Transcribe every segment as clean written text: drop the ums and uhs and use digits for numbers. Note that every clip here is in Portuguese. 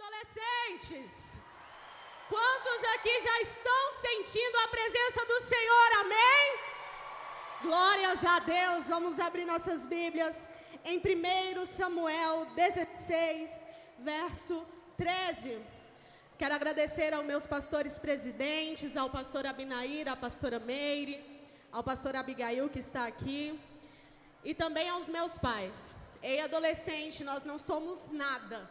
adolescentes? Quantos aqui já estão sentindo a presença do Senhor, amém? Glórias a Deus, vamos abrir nossas Bíblias em 1 Samuel 16, verso 13. Quero agradecer aos meus pastores presidentes, ao pastor Abinair, à pastora Meire, ao pastor Abigail que está aqui, e também aos meus pais. Ei, adolescente, nós não somos nada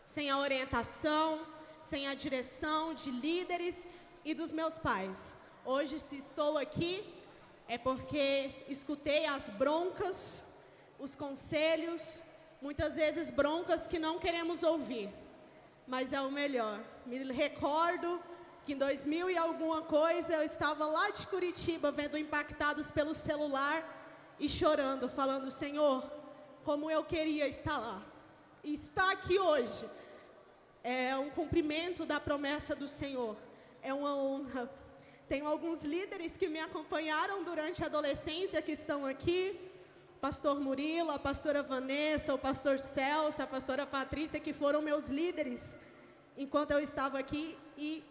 sem a orientação, sem a direção de líderes e dos meus pais. Hoje, se estou aqui, é porque escutei as broncas, os conselhos, muitas vezes broncas que não queremos ouvir, mas é o melhor. Me recordo que em 2000 e alguma coisa, eu estava lá de Curitiba, vendo Impactados pelo celular e chorando, falando: Senhor, como eu queria estar lá. E estar aqui hoje é um cumprimento da promessa do Senhor, é uma honra. Tenho alguns líderes que me acompanharam durante a adolescência que estão aqui, o pastor Murilo, a pastora Vanessa, o pastor Celso, a pastora Patrícia, que foram meus líderes enquanto eu estava aqui. E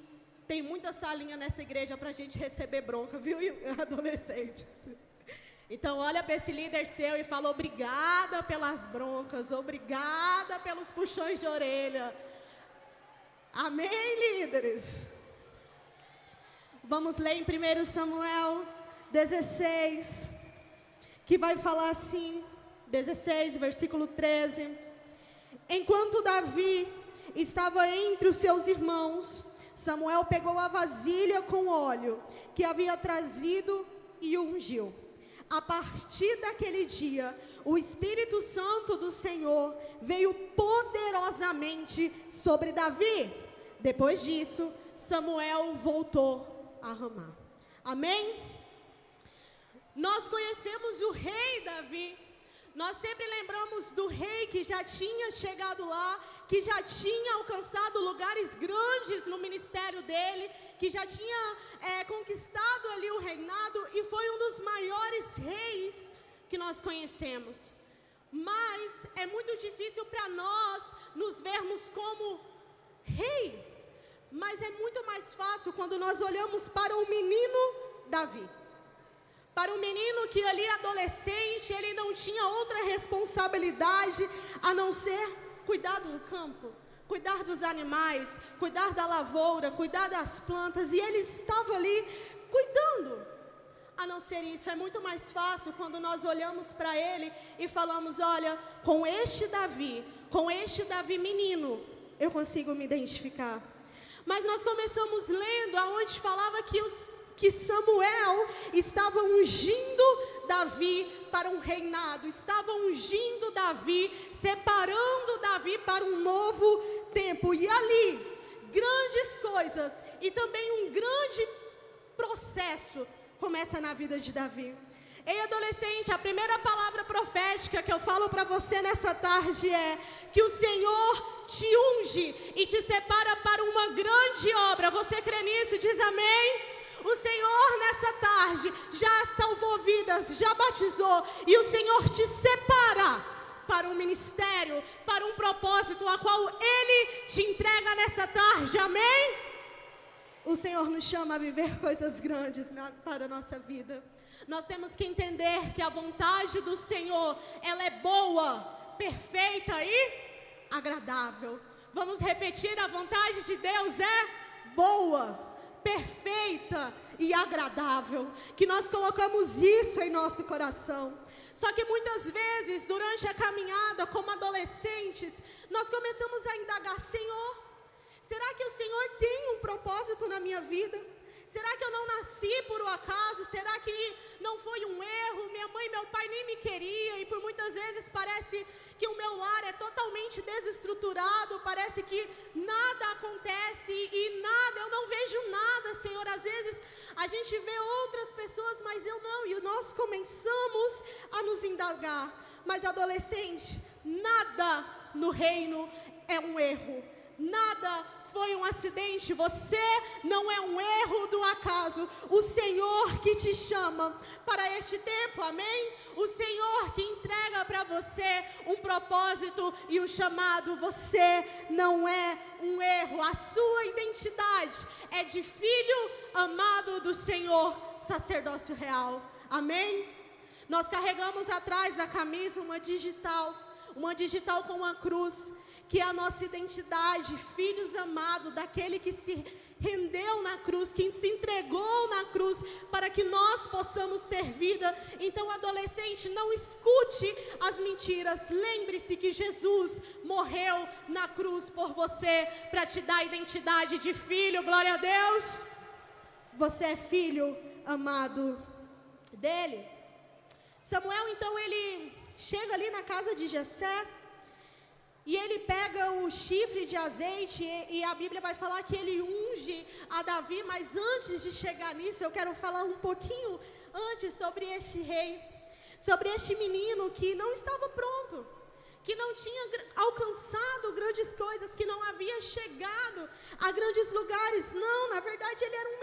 tem muita salinha nessa igreja para a gente receber bronca, viu, adolescentes? Então olha para esse líder seu e fala: obrigada pelas broncas, obrigada pelos puxões de orelha. Amém, líderes? Vamos ler em 1 Samuel 16, que vai falar assim, 16, versículo 13. Enquanto Davi estava entre os seus irmãos, Samuel pegou a vasilha com óleo que havia trazido e o ungiu. A partir daquele dia, o Espírito Santo do Senhor veio poderosamente sobre Davi. Depois disso, Samuel voltou a Ramá. Amém? Nós conhecemos o rei Davi. Nós sempre lembramos do rei que já tinha chegado lá, que já tinha alcançado lugares grandes no ministério dele, que já tinha conquistado ali o reinado e foi um dos maiores reis que nós conhecemos. Mas é muito difícil para nós nos vermos como rei, mas é muito mais fácil quando nós olhamos para o menino Davi. Para um menino que ali adolescente, ele não tinha outra responsabilidade a não ser cuidar do campo, cuidar dos animais, cuidar da lavoura, cuidar das plantas, e ele estava ali cuidando. A não ser isso, é muito mais fácil quando nós olhamos para ele e falamos: olha, com este Davi menino, eu consigo me identificar. Mas nós começamos lendo aonde falava que Samuel estava ungindo Davi para um reinado, estava ungindo Davi, separando Davi para um novo tempo. E ali, grandes coisas e também um grande processo começa na vida de Davi. Ei, adolescente, a primeira palavra profética que eu falo para você nessa tarde é que o Senhor te unge e te separa para uma grande obra. Você crê nisso? Diz amém? O Senhor nessa tarde já salvou vidas, já batizou, e o Senhor te separa para um ministério, para um propósito a qual Ele te entrega nessa tarde, amém? O Senhor nos chama a viver coisas grandes para a nossa vida. Nós temos que entender que a vontade do Senhor, ela é boa, perfeita e agradável. Vamos repetir: a vontade de Deus é boa, perfeita e agradável. Que nós colocamos isso em nosso coração. Só que muitas vezes, durante a caminhada, como adolescentes, nós começamos a indagar: Senhor, será que o Senhor tem um propósito na minha vida? Será que eu não nasci por um acaso? Será que não foi um erro? Minha mãe e meu pai nem me queriam, e por muitas vezes parece que o meu lar é totalmente desestruturado, parece que nada acontece e eu não vejo nada, Senhor. Às vezes a gente vê outras pessoas, mas eu não, e nós começamos a nos indagar. Mas adolescente, nada no reino é um erro. Nada foi um acidente, você não é um erro do acaso. O Senhor que te chama para este tempo, amém? O Senhor que entrega para você um propósito e um chamado. Você não é um erro, a sua identidade é de filho amado do Senhor, sacerdócio real, amém? Nós carregamos atrás da camisa uma digital com uma cruz, que é a nossa identidade, filhos amados daquele que se rendeu na cruz, que se entregou na cruz, para que nós possamos ter vida. Então, adolescente, não escute as mentiras, lembre-se que Jesus morreu na cruz por você, para te dar a identidade de filho, glória a Deus. Você é filho amado dele. Samuel, então, ele chega ali na casa de Jessé, e ele pega o chifre de azeite, e a Bíblia vai falar que ele unge a Davi. Mas antes de chegar nisso, eu quero falar um pouquinho antes sobre este rei, sobre este menino que não estava pronto, que não tinha alcançado grandes coisas, que não havia chegado a grandes lugares. Não, na verdade ele era um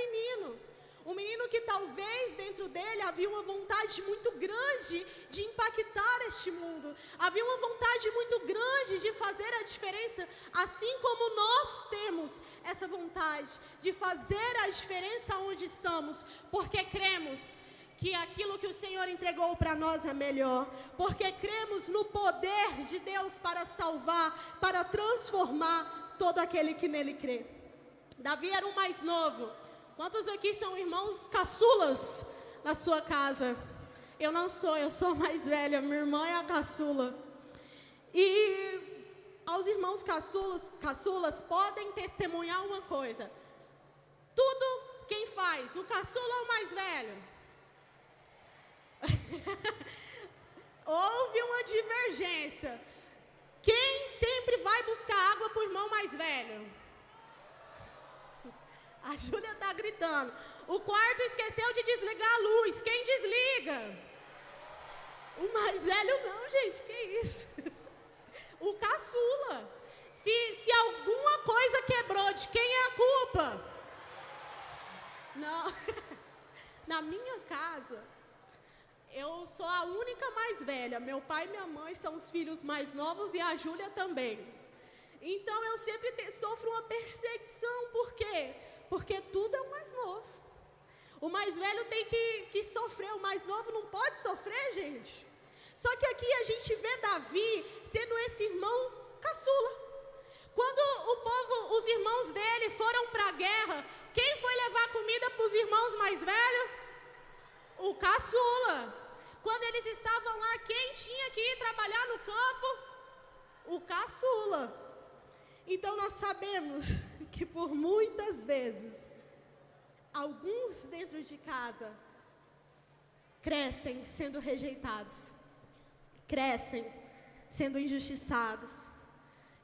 menino que talvez dentro dele havia uma vontade muito grande de impactar este mundo, havia uma vontade muito grande de fazer a diferença, assim como nós temos essa vontade de fazer a diferença onde estamos, porque cremos que aquilo que o Senhor entregou para nós é melhor, porque cremos no poder de Deus para salvar, para transformar todo aquele que nele crê. Davi era o mais novo. Quantos aqui são irmãos caçulas na sua casa? Eu não sou, eu sou a mais velha, minha irmã é a caçula. E aos irmãos caçulas podem testemunhar uma coisa: tudo quem faz, o caçula ou o mais velho? Houve uma divergência. Quem sempre vai buscar água para o irmão mais velho? A Júlia está gritando. O quarto esqueceu de desligar a luz. Quem desliga? O mais velho não, gente. Que isso? O caçula. Se alguma coisa quebrou, de quem é a culpa? Não. Na minha casa, eu sou a única mais velha. Meu pai e minha mãe são os filhos mais novos e a Júlia também. Então eu sempre sofro uma perseguição. Por quê? Porque tudo é o mais novo. O mais velho tem que sofrer, o mais novo não pode sofrer, gente. Só que aqui a gente vê Davi sendo esse irmão caçula. Quando os irmãos dele foram para a guerra, quem foi levar comida para os irmãos mais velhos? O caçula. Quando eles estavam lá, quem tinha que ir trabalhar no campo? O caçula. Então nós sabemos que por muitas vezes, alguns dentro de casa crescem sendo rejeitados, crescem sendo injustiçados,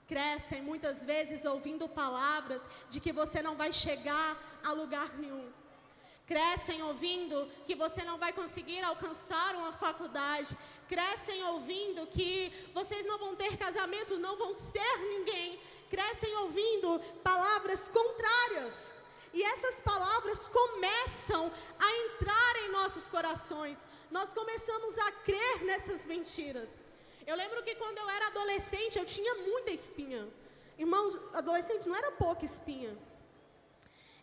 crescem muitas vezes ouvindo palavras de que você não vai chegar a lugar nenhum. Crescem ouvindo que você não vai conseguir alcançar uma faculdade. Crescem ouvindo que vocês não vão ter casamento, não vão ser ninguém. Crescem ouvindo palavras contrárias. E essas palavras começam a entrar em nossos corações. Nós começamos a crer nessas mentiras. Eu lembro que quando eu era adolescente, eu tinha muita espinha. Irmãos, adolescente não era pouca espinha.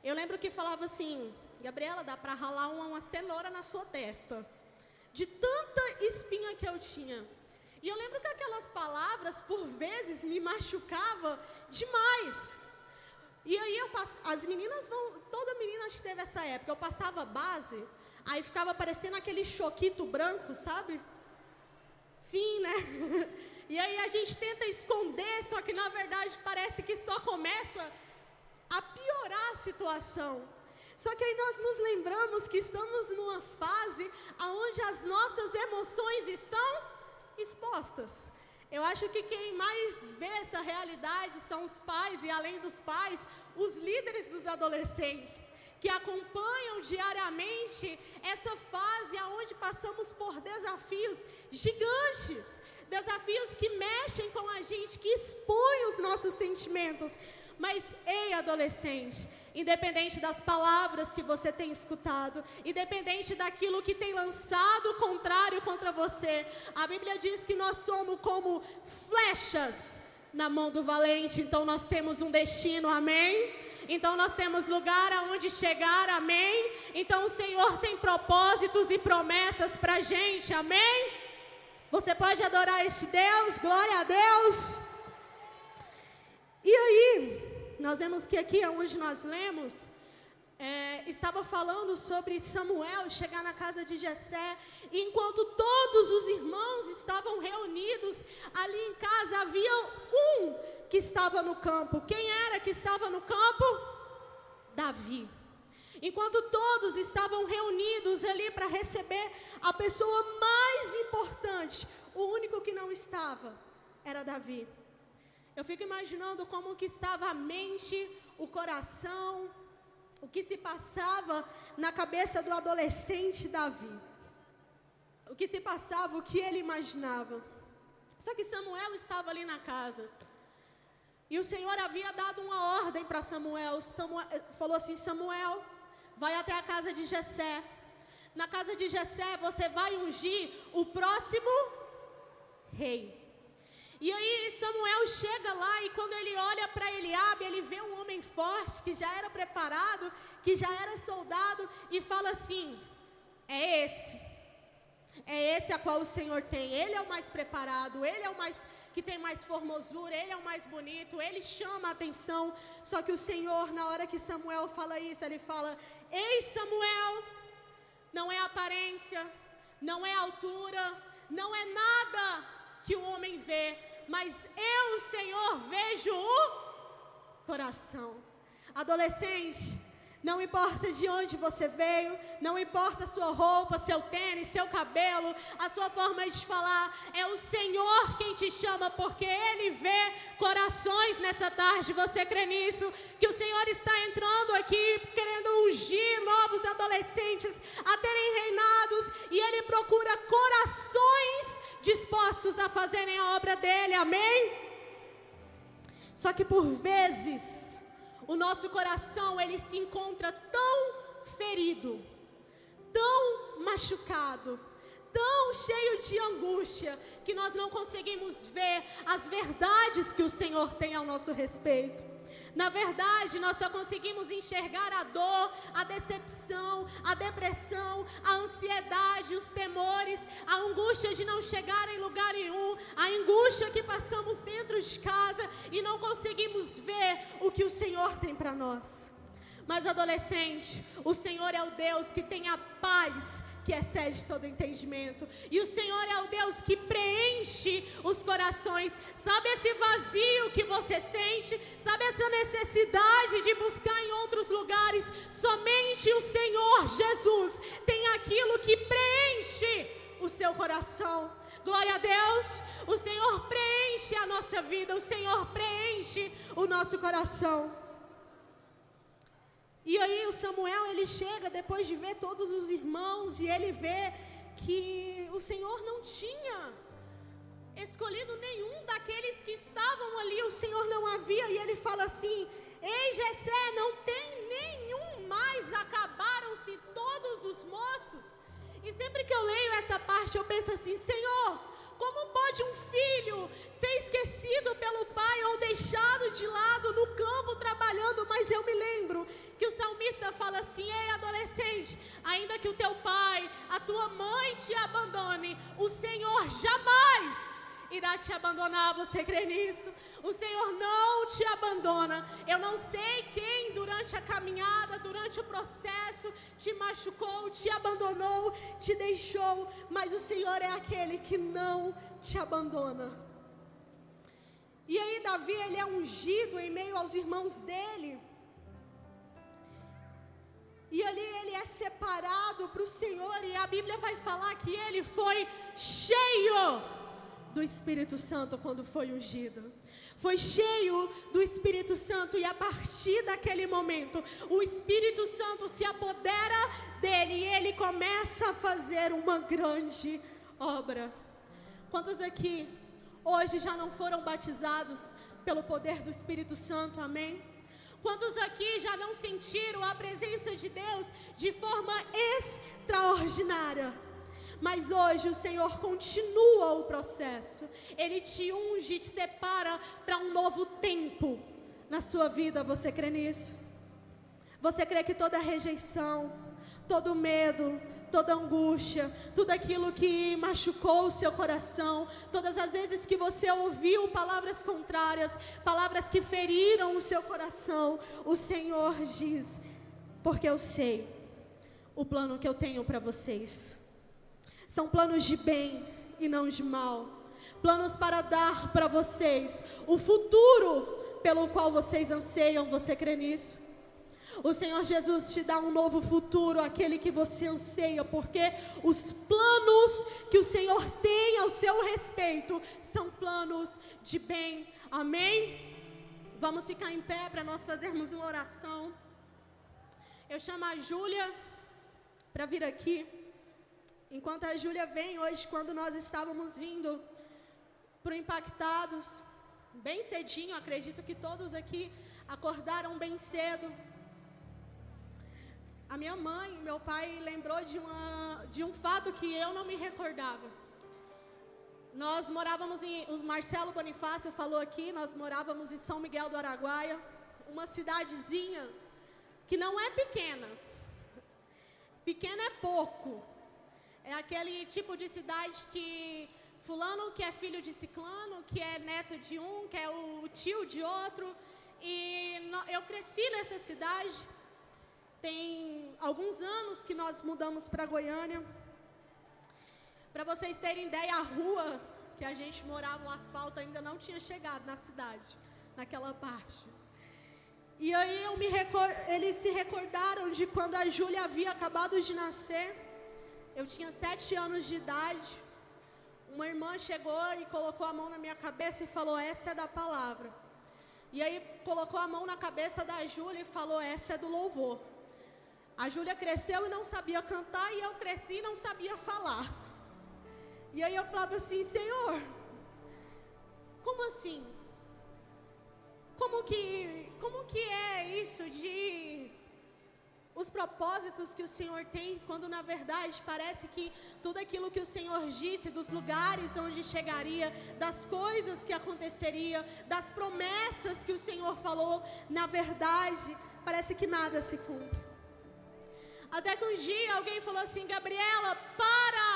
Eu lembro que falava assim: Gabriela, dá para ralar uma cenoura na sua testa. De tanta espinha que eu tinha. E eu lembro que aquelas palavras, por vezes, me machucavam demais. E aí as meninas toda menina acho que teve essa época. Eu passava base, aí ficava parecendo aquele choquito branco, sabe? Sim, né? E aí a gente tenta esconder, só que na verdade parece que só começa a piorar a situação. Só que aí nós nos lembramos que estamos numa fase onde as nossas emoções estão expostas. Eu acho que quem mais vê essa realidade são os pais, e além dos pais, os líderes dos adolescentes, que acompanham diariamente essa fase onde passamos por desafios gigantes, desafios que mexem com a gente, que expõem os nossos sentimentos. Mas, ei, adolescente, independente das palavras que você tem escutado, independente daquilo que tem lançado contrário contra você, a Bíblia diz que nós somos como flechas na mão do valente. Então nós temos um destino, amém? Então nós temos lugar aonde chegar, amém? Então o Senhor tem propósitos e promessas pra gente, amém? Você pode adorar este Deus, glória a Deus. E aí, nós vemos que aqui onde nós lemos, estava falando sobre Samuel chegar na casa de Jessé, e enquanto todos os irmãos estavam reunidos ali em casa, havia um que estava no campo. Quem era que estava no campo? Davi. Enquanto todos estavam reunidos ali para receber a pessoa mais importante, o único que não estava era Davi. Eu fico imaginando como que estava a mente, o coração, o que se passava na cabeça do adolescente Davi. O que se passava, o que ele imaginava. Só que Samuel estava ali na casa. E o Senhor havia dado uma ordem para Samuel. Samuel falou assim: Samuel, vai até a casa de Jessé. Na casa de Jessé você vai ungir o próximo rei. E aí Samuel chega lá, e quando ele olha para Eliabe, ele vê um homem forte, que já era preparado, que já era soldado, e fala assim: é esse a qual o Senhor tem. Ele é o mais preparado, ele é o mais que tem mais formosura, ele é o mais bonito, ele chama a atenção. Só que o Senhor, na hora que Samuel fala isso, ele fala: ei, Samuel, não é aparência, não é altura, não é nada que o homem vê, mas eu, Senhor, vejo o coração. Adolescente, não importa de onde você veio, não importa a sua roupa, seu tênis, seu cabelo, a sua forma de falar, é o Senhor quem te chama, porque Ele vê corações nessa tarde. Você crê nisso? Que o Senhor está entrando aqui, querendo ungir novos adolescentes a terem reinados, e Ele procura corações dispostos a fazerem a obra dele, amém? Só que por vezes o nosso coração, ele se encontra tão ferido, tão machucado, tão cheio de angústia, que nós não conseguimos ver as verdades que o Senhor tem ao nosso respeito. Na verdade, nós só conseguimos enxergar a dor, a decepção, a depressão, a ansiedade, os temores, a angústia de não chegar em lugar nenhum, a angústia que passamos dentro de casa, e não conseguimos ver o que o Senhor tem para nós. Mas, adolescente, o Senhor é o Deus que tem a paz que excede todo entendimento. E o Senhor é o Deus que preenche os corações. Sabe esse vazio que você sente? Sabe essa necessidade de buscar em outros lugares? Somente o Senhor Jesus tem aquilo que preenche o seu coração. Glória a Deus. O Senhor preenche a nossa vida. O Senhor preenche o nosso coração. E aí o Samuel, ele chega depois de ver todos os irmãos, e ele vê que o Senhor não tinha escolhido nenhum daqueles que estavam ali. O Senhor não havia, e ele fala assim: ei, Jessé, não tem nenhum mais, acabaram-se todos os moços. E sempre que eu leio essa parte, eu penso assim: Senhor, como pode um filho ser esquecido pelo pai ou deixado de lado no campo trabalhando? Mas eu me lembro que o salmista fala assim: ei, adolescente, ainda que o teu pai, a tua mãe te abandone, o Senhor jamais irá te abandonar. Você crê nisso? O Senhor não te abandona. Eu não sei quem durante a caminhada, durante o processo, te machucou, te abandonou, te deixou, mas o Senhor é aquele que não te abandona. E aí Davi, ele é ungido em meio aos irmãos dele, e ali ele é separado para o Senhor, e a Bíblia vai falar que ele foi cheio do Espírito Santo quando foi ungido. Foi cheio do Espírito Santo, e a partir daquele momento o Espírito Santo se apodera dele, e ele começa a fazer uma grande obra. Quantos aqui hoje já não foram batizados pelo poder do Espírito Santo, amém? Quantos aqui já não sentiram a presença de Deus de forma extraordinária? Mas hoje o Senhor continua o processo. Ele te unge, te separa para um novo tempo na sua vida. Você crê nisso? Você crê que toda rejeição, todo medo, toda angústia, tudo aquilo que machucou o seu coração, todas as vezes que você ouviu palavras contrárias, palavras que feriram o seu coração, o Senhor diz: porque eu sei o plano que eu tenho para vocês. São planos de bem e não de mal. Planos para dar para vocês o futuro pelo qual vocês anseiam. Você crê nisso? O Senhor Jesus te dá um novo futuro, aquele que você anseia, porque os planos que o Senhor tem ao seu respeito são planos de bem. Amém? Vamos ficar em pé para nós fazermos uma oração. Eu chamo a Júlia para vir aqui. Enquanto a Júlia vem hoje, quando nós estávamos vindo para o Impactados, bem cedinho, acredito que todos aqui acordaram bem cedo. A minha mãe e meu pai lembrou de um fato que eu não me recordava. Nós morávamos o Marcelo Bonifácio falou aqui, nós morávamos em São Miguel do Araguaia, uma cidadezinha que não é pequena. Pequena é pouco. É aquele tipo de cidade que fulano que é filho de ciclano, que é neto de um, que é o tio de outro. E eu cresci nessa cidade. Tem alguns anos que nós mudamos para Goiânia. Para vocês terem ideia, a rua que a gente morava, o asfalto ainda não tinha chegado na cidade, naquela parte. E aí eles se recordaram de quando a Júlia havia acabado de nascer. Eu tinha 7 anos de idade. Uma irmã chegou e colocou a mão na minha cabeça e falou: essa é da palavra. E aí colocou a mão na cabeça da Júlia e falou: essa é do louvor. A Júlia cresceu e não sabia cantar, e eu cresci e não sabia falar. E aí eu falava assim: Senhor, como assim? Como que é isso de os propósitos que o Senhor tem, quando na verdade parece que tudo aquilo que o Senhor disse, dos lugares onde chegaria, das coisas que aconteceria, das promessas que o Senhor falou, na verdade, parece que nada se cumpre. Até que um dia alguém falou assim: Gabriela, para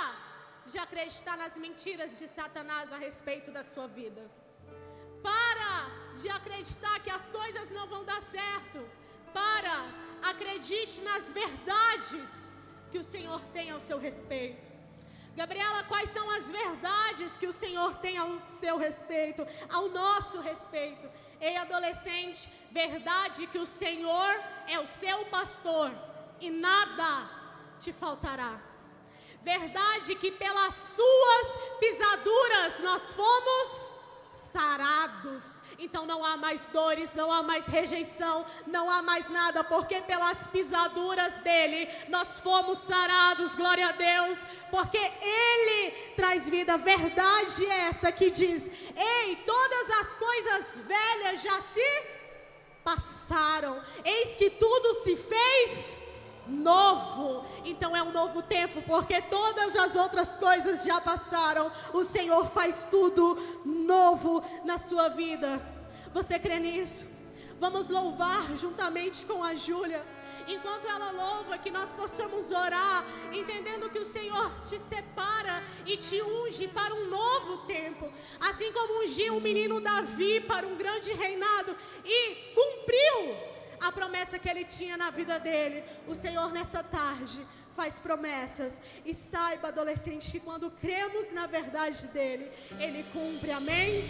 de acreditar nas mentiras de Satanás a respeito da sua vida. Para de acreditar que as coisas não vão dar certo. Para, acredite nas verdades que o Senhor tem ao seu respeito. Gabriela, quais são as verdades que o Senhor tem ao seu respeito, ao nosso respeito? Ei, adolescente, verdade que o Senhor é o seu pastor e nada te faltará. Verdade que pelas suas pisaduras nós fomos sarados. Então não há mais dores, não há mais rejeição, não há mais nada, porque pelas pisaduras dele nós fomos sarados, glória a Deus, porque ele traz vida. Verdade essa que diz: ei, todas as coisas velhas já se passaram, eis que tudo se fez novo. Então é um novo tempo, porque todas as outras coisas já passaram. O Senhor faz tudo novo na sua vida. Você crê nisso? Vamos louvar juntamente com a Júlia. Enquanto ela louva, que nós possamos orar, entendendo que o Senhor te separa e te unge para um novo tempo. Assim como ungiu o menino Davi para um grande reinado e cumpriu a promessa que ele tinha na vida dele. O Senhor nessa tarde faz promessas. E saiba, adolescente, que quando cremos na verdade dele, ele cumpre. Amém?